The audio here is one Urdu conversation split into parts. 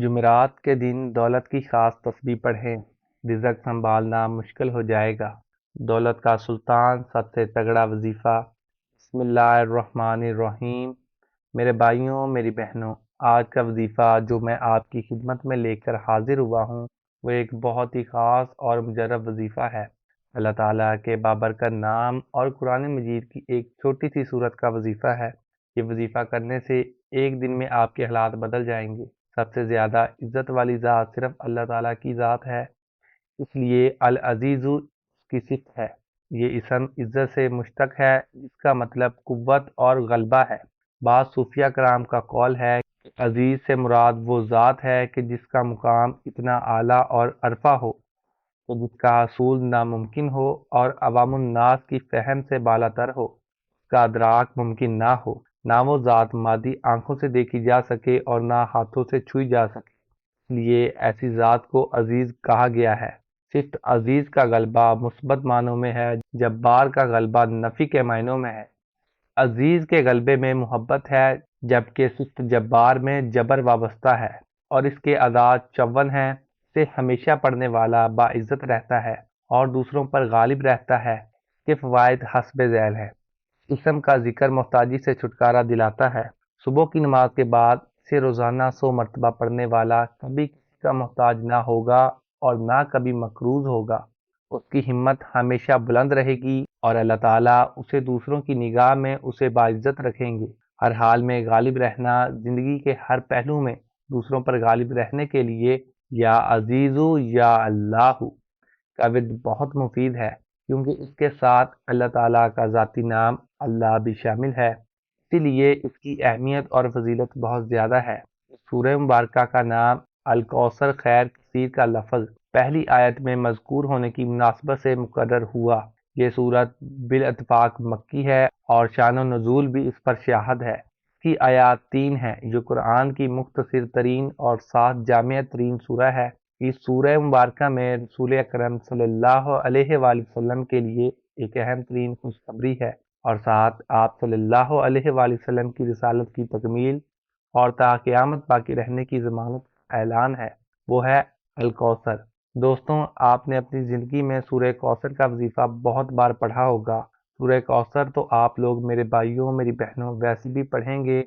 جمعرات کے دن دولت کی خاص تسبیح پڑھیں، رزق سنبھالنا مشکل ہو جائے گا۔ دولت کا سلطان سب سے تگڑا وظیفہ۔ بسم اللہ الرحمن الرحیم۔ میرے بھائیوں، میری بہنوں، آج کا وظیفہ جو میں آپ کی خدمت میں لے کر حاضر ہوا ہوں وہ ایک بہت ہی خاص اور مجرب وظیفہ ہے۔ اللہ تعالیٰ کے بابرکت نام اور قرآن مجید کی ایک چھوٹی سی صورت کا وظیفہ ہے۔ یہ وظیفہ کرنے سے ایک دن میں آپ کے حالات بدل جائیں گے۔ سب سے زیادہ عزت والی ذات صرف اللہ تعالیٰ کی ذات ہے، اس لیے العزیز کی صفت ہے۔ یہ اسم عزت سے مشتق ہے جس کا مطلب قوت اور غلبہ ہے۔ بعض صوفیہ کرام کا قول ہے کہ عزیز سے مراد وہ ذات ہے کہ جس کا مقام اتنا اعلیٰ اور عرفہ ہو کہ جس کا حصول ناممکن ہو اور عوام الناس کی فہم سے بالا تر ہو، اس کا ادراک ممکن نہ ہو۔ نہ وہ ذات مادی آنکھوں سے دیکھی جا سکے اور نہ ہاتھوں سے چھوئی جا سکے، اس لیے ایسی ذات کو عزیز کہا گیا ہے۔ صفت عزیز کا غلبہ مثبت معنوں میں ہے، جبار کا غلبہ نفی کے معنوں میں ہے۔ عزیز کے غلبے میں محبت ہے جبکہ صفت جبار میں جبر وابستہ ہے، اور اس کے اعداد 54 ہیں۔ اسے ہمیشہ پڑھنے والا باعزت رہتا ہے اور دوسروں پر غالب رہتا ہے۔ اس کے فوائد حسب ذیل ہے۔ اسم کا ذکر محتاجی سے چھٹکارا دلاتا ہے۔ صبح کی نماز کے بعد اسے روزانہ 100 مرتبہ پڑھنے والا کبھی کسی کا محتاج نہ ہوگا اور نہ کبھی مقروض ہوگا۔ اس کی ہمت ہمیشہ بلند رہے گی اور اللہ تعالیٰ اسے دوسروں کی نگاہ میں اسے باعزت رکھیں گے۔ ہر حال میں غالب رہنا، زندگی کے ہر پہلو میں دوسروں پر غالب رہنے کے لیے یا عزیزو یا اللہ کا ورد بہت مفید ہے، کیونکہ اس کے ساتھ اللہ تعالیٰ کا ذاتی نام اللہ بھی شامل ہے، اسی لیے اس کی اہمیت اور فضیلت بہت زیادہ ہے۔ سورہ مبارکہ کا نام الکوثر خیر کثیر کا لفظ پہلی آیت میں مذکور ہونے کی مناسبت سے مقرر ہوا۔ یہ سورت بالاتفاق مکی ہے اور شان و نزول بھی اس پر شاہد ہے۔ اس کی آیات 3 ہیں، جو قرآن کی مختصر ترین اور ساتھ جامع ترین سورہ ہے۔ اس سورہ مبارکہ میں رسول اکرم صلی اللہ علیہ وآلہ وسلم کے لیے ایک اہم ترین خوشخبری ہے، اور ساتھ آپ صلی اللہ علیہ وآلہ وسلم کی رسالت کی تکمیل اور تا قیامت باقی رہنے کی ضمانت کا اعلان ہے۔ وہ ہے الکوثر۔ دوستوں، آپ نے اپنی زندگی میں سورہ کوثر کا وظیفہ بہت بار پڑھا ہوگا۔ سورہ کوثر تو آپ لوگ میرے بھائیوں، میری بہنوں، ویسے بھی پڑھیں گے،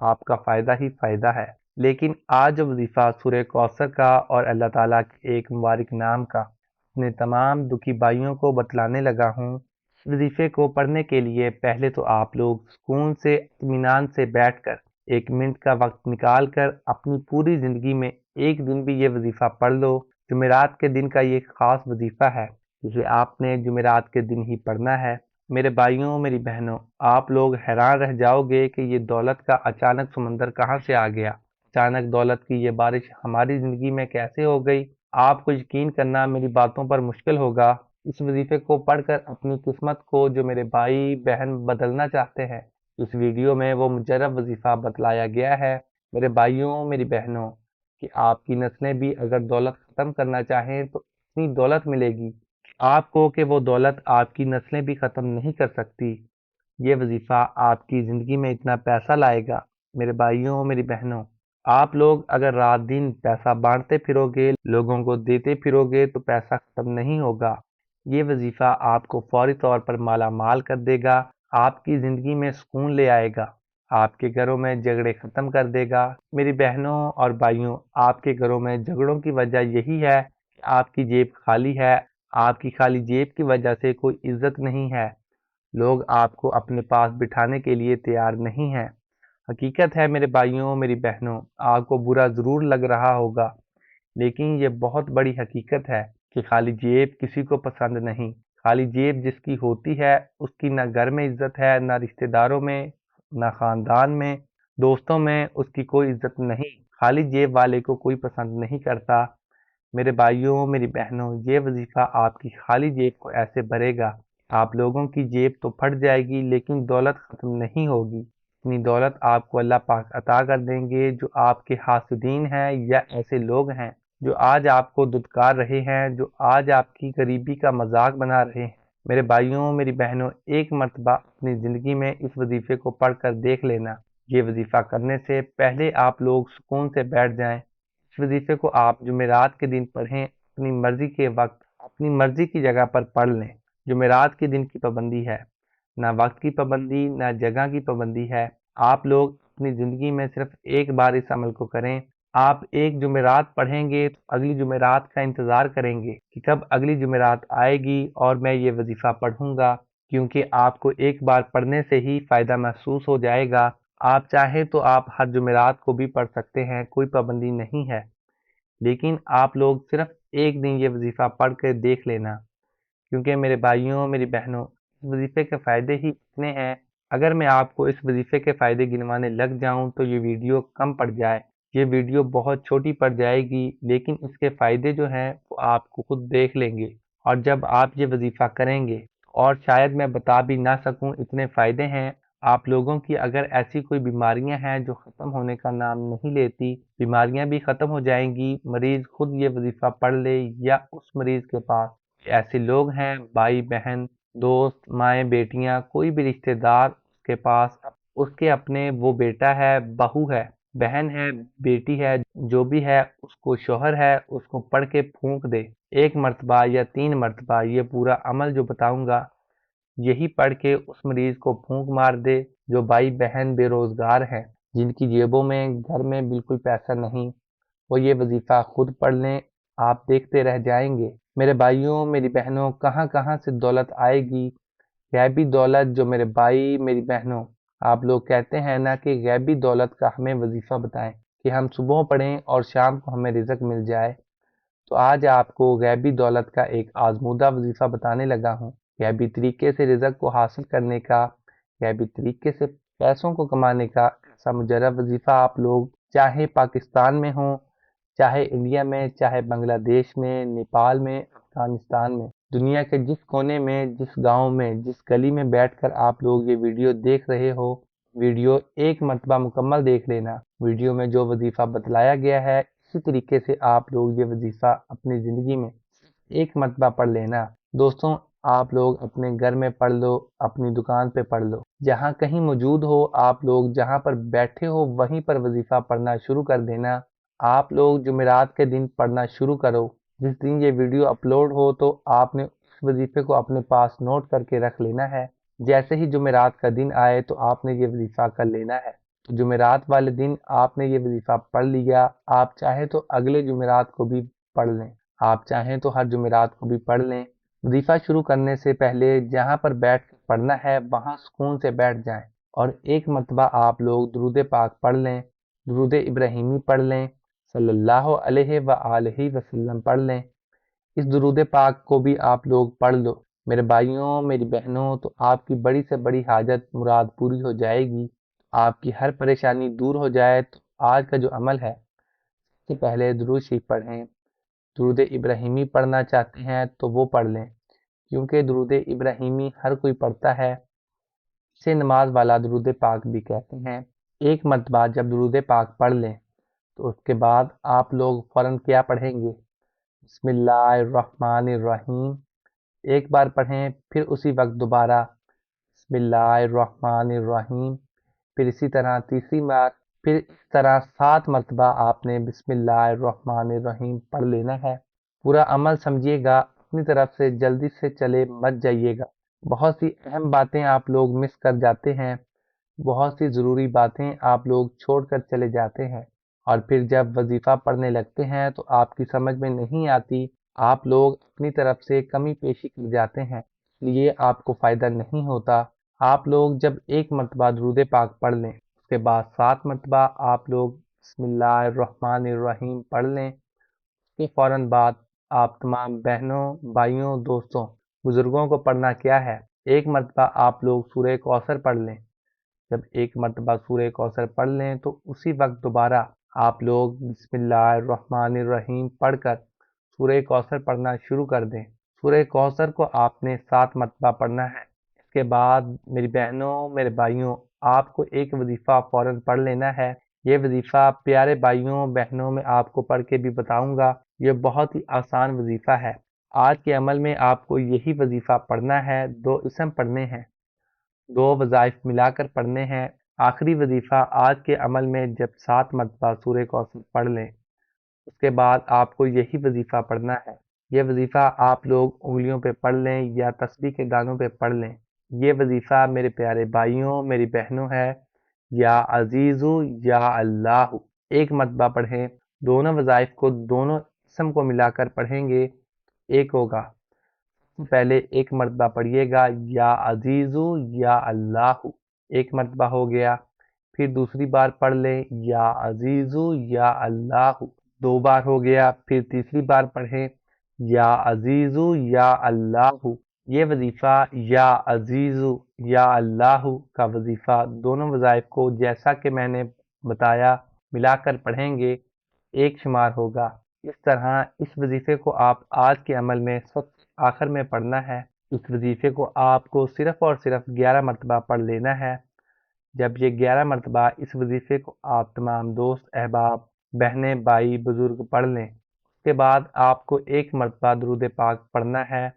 آپ کا فائدہ ہی فائدہ ہے۔ لیکن آج جو وظیفہ سورہ کوثر کا اور اللہ تعالیٰ کے ایک مبارک نام کا اپنے تمام دکھی بھائیوں کو بتلانے لگا ہوں، اس وظیفے کو پڑھنے کے لیے پہلے تو آپ لوگ سکون سے، اطمینان سے بیٹھ کر 1 منٹ کا وقت نکال کر اپنی پوری زندگی میں ایک دن بھی یہ وظیفہ پڑھ لو۔ جمعرات کے دن کا یہ خاص وظیفہ ہے جسے آپ نے جمعرات کے دن ہی پڑھنا ہے۔ میرے بھائیوں، میری بہنوں، آپ لوگ حیران رہ جاؤ گے کہ یہ دولت کا اچانک سمندر کہاں سے آ گیا، اچانک دولت کی یہ بارش ہماری زندگی میں کیسے ہو گئی۔ آپ کو یقین کرنا میری باتوں پر مشکل ہوگا۔ اس وظیفے کو پڑھ کر اپنی قسمت کو جو میرے بھائی بہن بدلنا چاہتے ہیں، اس ویڈیو میں وہ مجرب وظیفہ بتلایا گیا ہے۔ میرے بھائیوں، میری بہنوں، کہ آپ کی نسلیں بھی اگر دولت ختم کرنا چاہیں تو اتنی دولت ملے گی آپ کو کہ وہ دولت آپ کی نسلیں بھی ختم نہیں کر سکتی۔ یہ وظیفہ آپ کی زندگی میں اتنا پیسہ لائے گا۔ میرے بھائیوں، میری بہنوں، آپ لوگ اگر رات دن پیسہ بانٹتے پھرو گے، لوگوں کو دیتے پھرو گے تو پیسہ ختم نہیں ہوگا۔ یہ وظیفہ آپ کو فوری طور پر مالا مال کر دے گا، آپ کی زندگی میں سکون لے آئے گا، آپ کے گھروں میں جھگڑے ختم کر دے گا۔ میری بہنوں اور بھائیوں، آپ کے گھروں میں جھگڑوں کی وجہ یہی ہے کہ آپ کی جیب خالی ہے۔ آپ کی خالی جیب کی وجہ سے کوئی عزت نہیں ہے، لوگ آپ کو اپنے پاس بٹھانے کے لیے تیار نہیں ہیں۔ حقیقت ہے میرے بھائیوں، میری بہنوں، آپ کو برا ضرور لگ رہا ہوگا، لیکن یہ بہت بڑی حقیقت ہے کہ خالی جیب کسی کو پسند نہیں۔ خالی جیب جس کی ہوتی ہے اس کی نہ گھر میں عزت ہے، نہ رشتہ داروں میں، نہ خاندان میں، دوستوں میں اس کی کوئی عزت نہیں۔ خالی جیب والے کو کوئی پسند نہیں کرتا۔ میرے بھائیوں، میری بہنوں، یہ وظیفہ آپ کی خالی جیب کو ایسے بھرے گا، آپ لوگوں کی جیب تو پھٹ جائے گی لیکن دولت ختم نہیں ہوگی۔ اتنی دولت آپ کو اللہ پاک عطا کر دیں گے جو آپ کے حاسدین ہیں یا ایسے لوگ ہیں جو آج آپ کو دھتکار رہے ہیں، جو آج آپ کی غریبی کا مذاق بنا رہے ہیں۔ میرے بھائیوں، میری بہنوں، ایک مرتبہ اپنی زندگی میں اس وظیفے کو پڑھ کر دیکھ لینا۔ یہ وظیفہ کرنے سے پہلے آپ لوگ سکون سے بیٹھ جائیں، اس وظیفے کو آپ جمعرات کے دن پڑھیں، اپنی مرضی کے وقت اپنی مرضی کی جگہ پر پڑھ لیں۔ جمعرات کے دن کی پابندی ہے، نہ وقت کی پابندی نہ جگہ کی پابندی ہے۔ آپ لوگ اپنی زندگی میں صرف ایک بار اس عمل کو کریں۔ آپ ایک جمعرات پڑھیں گے تو اگلی جمعرات کا انتظار کریں گے کہ کب اگلی جمعرات آئے گی اور میں یہ وظیفہ پڑھوں گا، کیونکہ آپ کو ایک بار پڑھنے سے ہی فائدہ محسوس ہو جائے گا۔ آپ چاہیں تو آپ ہر جمعرات کو بھی پڑھ سکتے ہیں، کوئی پابندی نہیں ہے، لیکن آپ لوگ صرف ایک دن یہ وظیفہ پڑھ کے دیکھ لینا، کیونکہ میرے بھائیوں میری بہنوں اس وظیفے کے فائدے ہی اتنے ہیں۔ اگر میں آپ کو اس وظیفے کے فائدے گنوانے لگ جاؤں تو یہ ویڈیو کم پڑ جائے، یہ ویڈیو بہت چھوٹی پڑ جائے گی، لیکن اس کے فائدے جو ہیں وہ آپ کو خود دیکھ لیں گے، اور جب آپ یہ وظیفہ کریں گے اور شاید میں بتا بھی نہ سکوں اتنے فائدے ہیں۔ آپ لوگوں کی اگر ایسی کوئی بیماریاں ہیں جو ختم ہونے کا نام نہیں لیتی، بیماریاں بھی ختم ہو جائیں گی، مریض خود یہ وظیفہ پڑھ لے یا اس مریض کے پاس ایسے لوگ ہیں، بھائی بہن دوست مائیں بیٹیاں، کوئی بھی رشتہ دار اس کے پاس اس کے اپنے وہ بیٹا ہے، بہو ہے، بہن ہے، بیٹی ہے، جو بھی ہے، اس کو شوہر ہے، اس کو پڑھ کے پھونک دے ایک مرتبہ یا 3 مرتبہ۔ یہ پورا عمل جو بتاؤں گا یہی پڑھ کے اس مریض کو پھونک مار دے، جو بھائی بہن بے روزگار ہیں، جن کی جیبوں میں گھر میں بالکل پیسہ نہیں، وہ یہ وظیفہ خود پڑھ لیں، آپ دیکھتے رہ جائیں گے۔ میرے بھائیوں میری بہنوں، کہاں کہاں سے دولت آئے گی، غیبی دولت جو میرے بھائی میری بہنوں، آپ لوگ کہتے ہیں نا کہ غیبی دولت کا ہمیں وظیفہ بتائیں کہ ہم صبح پڑھیں اور شام کو ہمیں رزق مل جائے، تو آج آپ کو غیبی دولت کا ایک آزمودہ وظیفہ بتانے لگا ہوں، غیبی طریقے سے رزق کو حاصل کرنے کا، غیبی طریقے سے پیسوں کو کمانے کا ایسا مجرب وظیفہ آپ لوگ چاہے پاکستان میں ہوں، چاہے انڈیا میں، چاہے بنگلہ دیش میں، نیپال میں، افغانستان میں، دنیا کے جس کونے میں، جس گاؤں میں، جس گلی میں بیٹھ کر آپ لوگ یہ ویڈیو دیکھ رہے ہو، ویڈیو ایک مرتبہ مکمل دیکھ لینا۔ ویڈیو میں جو وظیفہ بتلایا گیا ہے اسی طریقے سے آپ لوگ یہ وظیفہ اپنی زندگی میں ایک مرتبہ پڑھ لینا۔ دوستوں، آپ لوگ اپنے گھر میں پڑھ لو، اپنی دکان پہ پڑھ لو، جہاں کہیں موجود ہو، آپ لوگ جہاں پر بیٹھے ہو وہیں پر وظیفہ پڑھنا شروع کر دینا۔ آپ لوگ جمعرات کے دن پڑھنا شروع کرو، جس دن یہ ویڈیو اپلوڈ ہو تو آپ نے اس وظیفے کو اپنے پاس نوٹ کر کے رکھ لینا ہے، جیسے ہی جمعرات کا دن آئے تو آپ نے یہ وظیفہ کر لینا ہے۔ تو جمعرات والے دن آپ نے یہ وظیفہ پڑھ لیا، آپ چاہیں تو اگلے جمعرات کو بھی پڑھ لیں، آپ چاہیں تو ہر جمعرات کو بھی پڑھ لیں۔ وظیفہ شروع کرنے سے پہلے جہاں پر بیٹھ کر پڑھنا ہے وہاں سکون سے بیٹھ جائیں، اور ایک مرتبہ آپ لوگ درود پاک پڑھ لیں، درود ابراہیمی پڑھ لیں، صلی اللہ علیہ وآلہ وسلم پڑھ لیں۔ اس درود پاک کو بھی آپ لوگ پڑھ لو میرے بھائیوں میری بہنوں، تو آپ کی بڑی سے بڑی حاجت مراد پوری ہو جائے گی، آپ کی ہر پریشانی دور ہو جائے۔ تو آج کا جو عمل ہے، سب سے پہلے درود شریف پڑھیں، درود ابراہیمی پڑھنا چاہتے ہیں تو وہ پڑھ لیں، کیونکہ درود ابراہیمی ہر کوئی پڑھتا ہے، اسے نماز والا درود پاک بھی کہتے ہیں۔ ایک مرتبہ جب درود پاک پڑھ لیں تو اس کے بعد آپ لوگ فوراً کیا پڑھیں گے؟ بسم اللہ الرحمن الرحیم ایک بار پڑھیں، پھر اسی وقت دوبارہ بسم اللہ الرحمن الرحیم، پھر اسی طرح تیسری بار، پھر اس طرح 7 مرتبہ آپ نے بسم اللہ الرحمن الرحیم پڑھ لینا ہے۔ پورا عمل سمجھیے گا، اپنی طرف سے جلدی سے چلے مت جائیے گا، بہت سی اہم باتیں آپ لوگ مس کر جاتے ہیں، بہت سی ضروری باتیں آپ لوگ چھوڑ کر چلے جاتے ہیں، اور پھر جب وظیفہ پڑھنے لگتے ہیں تو آپ کی سمجھ میں نہیں آتی، آپ لوگ اپنی طرف سے کمی پیشی کر جاتے ہیں، اس لیے آپ کو فائدہ نہیں ہوتا۔ آپ لوگ جب ایک مرتبہ درود پاک پڑھ لیں، اس کے بعد 7 مرتبہ آپ لوگ بسم اللہ الرحمن الرحیم پڑھ لیں، اس کے فوراً بعد آپ تمام بہنوں بھائیوں دوستوں بزرگوں کو پڑھنا کیا ہے، ایک مرتبہ آپ لوگ سورہ کوثر پڑھ لیں۔ جب ایک مرتبہ سورہ کوثر پڑھ لیں تو اسی وقت دوبارہ آپ لوگ بسم اللہ الرحمن الرحیم پڑھ کر سورہ کوثر پڑھنا شروع کر دیں۔ سورہ کوثر کو آپ نے 7 مرتبہ پڑھنا ہے۔ اس کے بعد میری بہنوں میرے بھائیوں، آپ کو ایک وظیفہ فوراً پڑھ لینا ہے۔ یہ وظیفہ پیارے بھائیوں بہنوں میں آپ کو پڑھ کے بھی بتاؤں گا، یہ بہت ہی آسان وظیفہ ہے۔ آج کے عمل میں آپ کو یہی وظیفہ پڑھنا ہے، 2 اسم پڑھنے ہیں، 2 وظائف ملا کر پڑھنے ہیں۔ آخری وظیفہ آج کے عمل میں جب 7 مرتبہ سورہ کوثر پڑھ لیں اس کے بعد آپ کو یہی وظیفہ پڑھنا ہے۔ یہ وظیفہ آپ لوگ انگلیوں پہ پڑھ لیں یا تسبیح کے دانوں پہ پڑھ لیں۔ یہ وظیفہ میرے پیارے بھائیوں، میری بہنوں ہے، یا عزیزو یا اللہ، ایک مرتبہ پڑھیں۔ دونوں وظائف کو دونوں اسم کو ملا کر پڑھیں گے ایک ہوگا۔ پہلے ایک مرتبہ پڑھیے گا یا عزیزو یا اللہ، ایک مرتبہ ہو گیا۔ پھر دوسری بار پڑھ لیں یا عزیزو یا اللہ، دو بار ہو گیا۔ پھر تیسری بار پڑھیں یا عزیزو یا اللہ۔ یہ وظیفہ یا عزیزو یا اللہ کا وظیفہ دونوں وظائف کو جیسا کہ میں نے بتایا ملا کر پڑھیں گے ایک شمار ہوگا۔ اس طرح اس وظیفے کو آپ آج کے عمل میں سب سے آخر میں پڑھنا ہے۔ اس وظیفے کو آپ کو صرف اور صرف 11 مرتبہ پڑھ لینا ہے۔ جب یہ 11 مرتبہ اس وظیفے کو آپ تمام دوست احباب بہنیں بھائی بزرگ پڑھ لیں، اس کے بعد آپ کو ایک مرتبہ درود پاک پڑھنا ہے،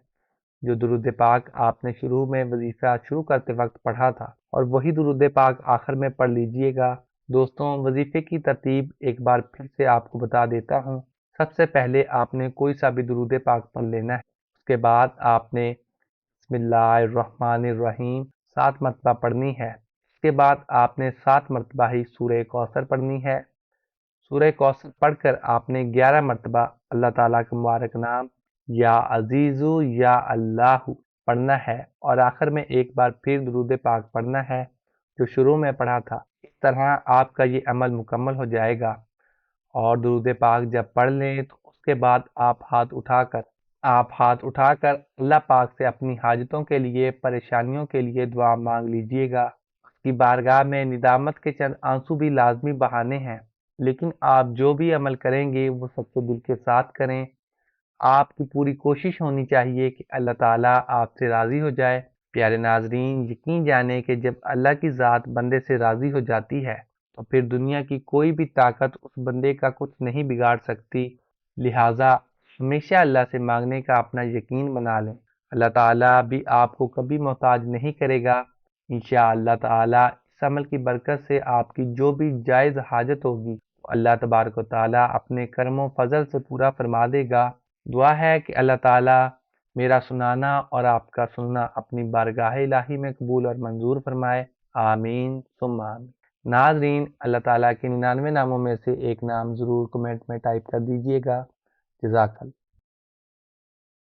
جو درود پاک آپ نے شروع میں وظیفہ شروع کرتے وقت پڑھا تھا، اور وہی درود پاک آخر میں پڑھ لیجئے گا۔ دوستوں، وظیفے کی ترتیب ایک بار پھر سے آپ کو بتا دیتا ہوں۔ سب سے پہلے آپ نے کوئی سا بھی درود پاک پڑھ لینا ہے۔ اس کے بعد آپ نے بسم اللہ الرحمن الرحیم 7 مرتبہ پڑھنی ہے۔ اس کے بعد آپ نے 7 مرتبہ ہی سورہ کوثر پڑھنی ہے۔ سورہ کوثر پڑھ کر آپ نے 11 مرتبہ اللہ تعالیٰ کا مبارک نام یا عزیزو یا اللہ پڑھنا ہے، اور آخر میں ایک بار پھر درود پاک پڑھنا ہے جو شروع میں پڑھا تھا۔ اس طرح آپ کا یہ عمل مکمل ہو جائے گا۔ اور درود پاک جب پڑھ لیں تو اس کے بعد آپ ہاتھ اٹھا کر اللہ پاک سے اپنی حاجتوں کے لیے، پریشانیوں کے لیے دعا مانگ لیجئے گا۔ اس کی بارگاہ میں ندامت کے چند آنسو بھی لازمی بہانے ہیں، لیکن آپ جو بھی عمل کریں گے وہ سب سے دل کے ساتھ کریں۔ آپ کی پوری کوشش ہونی چاہیے کہ اللہ تعالیٰ آپ سے راضی ہو جائے۔ پیارے ناظرین، یقین جانیں کہ جب اللہ کی ذات بندے سے راضی ہو جاتی ہے تو پھر دنیا کی کوئی بھی طاقت اس بندے کا کچھ نہیں بگاڑ سکتی۔ لہٰذا ہمیشہ اللہ سے مانگنے کا اپنا یقین بنا لیں۔ اللہ تعالیٰ بھی آپ کو کبھی محتاج نہیں کرے گا۔ انشاءاللہ تعالیٰ اس عمل کی برکت سے آپ کی جو بھی جائز حاجت ہوگی اللہ تبارک و تعالیٰ اپنے کرم و فضل سے پورا فرما دے گا۔ دعا ہے کہ اللہ تعالیٰ میرا سنانا اور آپ کا سننا اپنی بارگاہ الہی میں قبول اور منظور فرمائے، آمین ثم آمین۔ ناظرین، اللہ تعالیٰ کے 99 ناموں میں سے ایک نام ضرور کمنٹ میں ٹائپ کر دیجئے گا۔ جزاک اللہ۔